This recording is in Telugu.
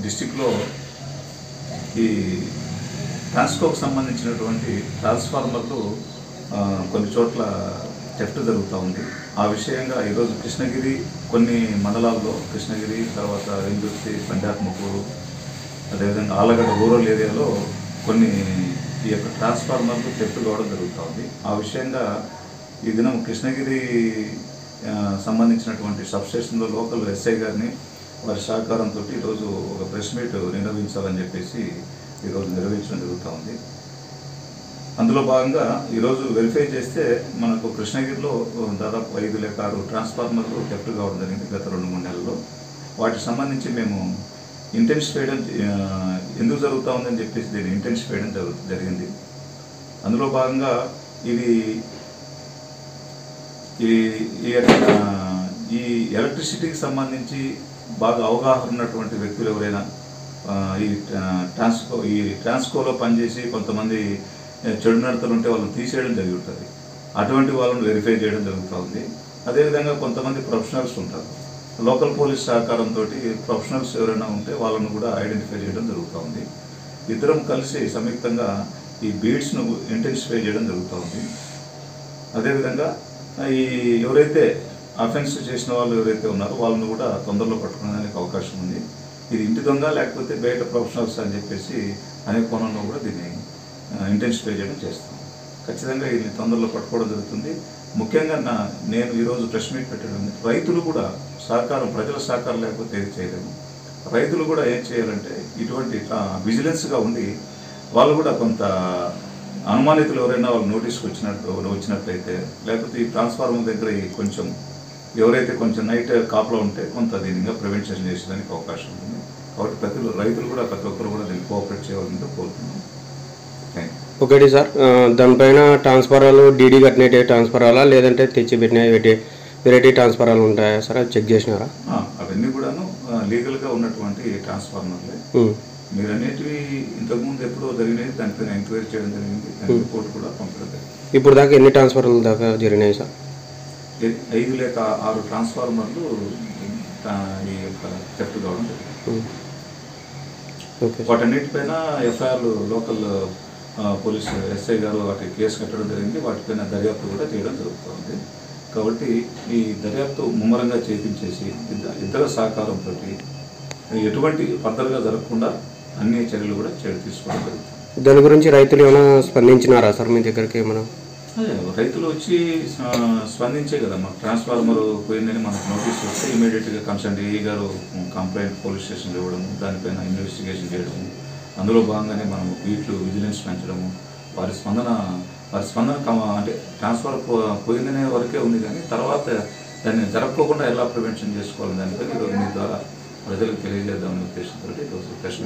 డిస్టిక్లో ఈ ట్రాన్స్కోకు సంబంధించినటువంటి ట్రాన్స్ఫార్మర్లు కొన్ని చోట్ల థెఫ్ట్ జరుగుతూ ఉంది. ఆ విషయంగా ఈరోజు కృష్ణగిరి కొన్ని మండలాల్లో కృష్ణగిరి, తర్వాత వెందుర్తి, పంజాత్మకూరు, అదేవిధంగా ఆలగడ్డ రూరల్ ఏరియాలో కొన్ని ఈ యొక్క ట్రాన్స్ఫార్మర్లు థెఫ్ట్ కావడం జరుగుతూ ఉంది. ఆ విషయంగా ఈ దినం కృష్ణగిరి సంబంధించినటువంటి సబ్స్టేషన్లో లోకల్ ఎస్ఐ గారిని వారి సహకారంతో ఈరోజు ఒక ప్రెస్ మీట్ నిర్వహించాలని చెప్పేసి ఈరోజు నిర్వహించడం జరుగుతూ ఉంది. అందులో భాగంగా ఈరోజు వెరిఫై చేస్తే మనకు కృష్ణగిరిలో దాదాపు 5 లేక 6 ట్రాన్స్ఫార్మర్లు థెఫ్ట్ కావడం జరిగింది గత 2-3 నెలల్లో. వాటికి సంబంధించి మేము ఇంటెన్సిఫై చేయడం ఎందుకు జరుగుతూ ఉందని చెప్పేసి దీన్ని ఇంటెన్సిఫై చేయడం జరిగింది. అందులో భాగంగా ఈ ఎలక్ట్రిసిటీకి సంబంధించి బాగా అవగాహన ఉన్నటువంటి వ్యక్తులు ఎవరైనా ఈ ట్రాన్స్కోలో పనిచేసి కొంతమంది చెడు నడతలు ఉంటే వాళ్ళని తీసేయడం జరిగి ఉంటుంది. అటువంటి వాళ్ళని వెరిఫై చేయడం జరుగుతూ ఉంది. అదేవిధంగా కొంతమంది ప్రొఫెషనల్స్ ఉంటారు. లోకల్ పోలీస్ సహకారంతో ప్రొఫెషనల్స్ ఎవరైనా ఉంటే వాళ్ళను కూడా ఐడెంటిఫై చేయడం జరుగుతూ ఉంది. ఇద్దరం కలిసి సంయుక్తంగా ఈ బీడ్స్ను ఇంటెన్సిఫై చేయడం జరుగుతూ ఉంది. అదేవిధంగా ఎవరైతే అఫెన్స్ చేసిన వాళ్ళు ఎవరైతే ఉన్నారో వాళ్ళని కూడా తొందరలో పట్టుకోవడానికి అవకాశం ఉంది. ఇది ఇంటి దొంగ లేకపోతే బయట ప్రొఫెషనల్స్ అని చెప్పేసి అనే కోణంలో కూడా దీన్ని ఇంటెన్సిఫై చేయడం చేస్తాం. ఖచ్చితంగా ఇది తొందరలో పట్టుకోవడం జరుగుతుంది. ముఖ్యంగా నేను ఈరోజు ప్రెస్ మీట్ పెట్టడం, రైతులు కూడా సహకారం, ప్రజల సహకారం లేకపోతే ఏది చేయలేము. రైతులు కూడా ఏం చేయాలంటే ఇటువంటి విజిలెన్స్గా ఉండి వాళ్ళు కూడా కొంత అనుమానితులు ఎవరైనా వాళ్ళు నోటీస్కి వచ్చినట్లయితే, లేకపోతే ఈ ట్రాన్స్ఫార్మర్ దగ్గర కొంచెం ఎవరైతే కొంచెం నైట్ కాపులో ఉంటే కొంత దీనిగా ప్రివెన్షన్ చేసేదానికి అవకాశం ఉంటుంది. కాబట్టి రైతులు కూడా ప్రతి ఒక్కరు కూడా దీన్ని కోఆపరేట్ చేయాలని కోరుతున్నాం. ఒకటి సార్, దానిపైన ట్రాన్స్ఫారాలు డీడీ కట్టినట్టే ట్రాన్స్ఫారాలా లేదంటే తెచ్చి పెట్టిన వెరైటీ ట్రాన్స్ఫారాలు ఉంటాయా సార్? అది చెక్ చేసినారా? అవన్నీ కూడాను లీగల్గా ఉన్నటువంటి ట్రాన్స్ఫార్మర్లే. మీరు అనేటివి ఇంతకుముందు ఎప్పుడో జరిగినది, దానిపైన ఎంక్వైరీ చేయడం జరిగింది, రిపోర్ట్ కూడా పంపడం జరిగింది. ఇప్పుడు దాకా ఎన్ని ట్రాన్స్ఫార్మర్లు దాకా జరిగినాయి సార్? 5 లేక 6 ట్రాన్స్ఫార్మర్లు ఈ యొక్క థెఫ్ట్ కావడం జరిగింది. వాటన్నిటిపైన ఎఫ్ఐఆర్లు లోకల్ పోలీస్ ఎస్ఐ గారు వాటి కేసు కట్టడం జరిగింది. వాటిపైన దర్యాప్తు కూడా చేయడం జరుగుతుంది. కాబట్టి ఈ దర్యాప్తు ముమ్మరంగా చేపించేసి ఇద్దరు సహకారంతో ఎటువంటి ఫర్దర్గా జరగకుండా అన్ని చర్యలు కూడా తీసుకోవడం జరుగుతుంది. దాని గురించి రైతులు ఏమైనా స్పందించినారా సార్ మీ దగ్గరికి? ఏమైనా రైతులు వచ్చి స్పందించే కదా, మాకు ట్రాన్స్ఫార్మర్ పోయిందని మనకు నోటీస్ వస్తే ఇమీడియట్గా కన్సర్న్ డిఈ గారు కంప్లైంట్ పోలీస్ స్టేషన్లో ఇవ్వడము, దానిపైన ఇన్వెస్టిగేషన్ చేయడము, అందులో భాగంగానే మనం వీట్లు విజిలెన్స్ పెంచడము, వారి స్పందన అంటే ట్రాన్స్ఫర్ పోయిందనే వరకే ఉంది. కానీ తర్వాత దాన్ని జరగకుండా ఎలా ప్రివెన్షన్ చేసుకోవాలని దానిపై ఈరోజు మీ ద్వారా ప్రజలకు తెలియజేద్దామనే ఉద్దేశంతో ఈరోజు ప్రశ్న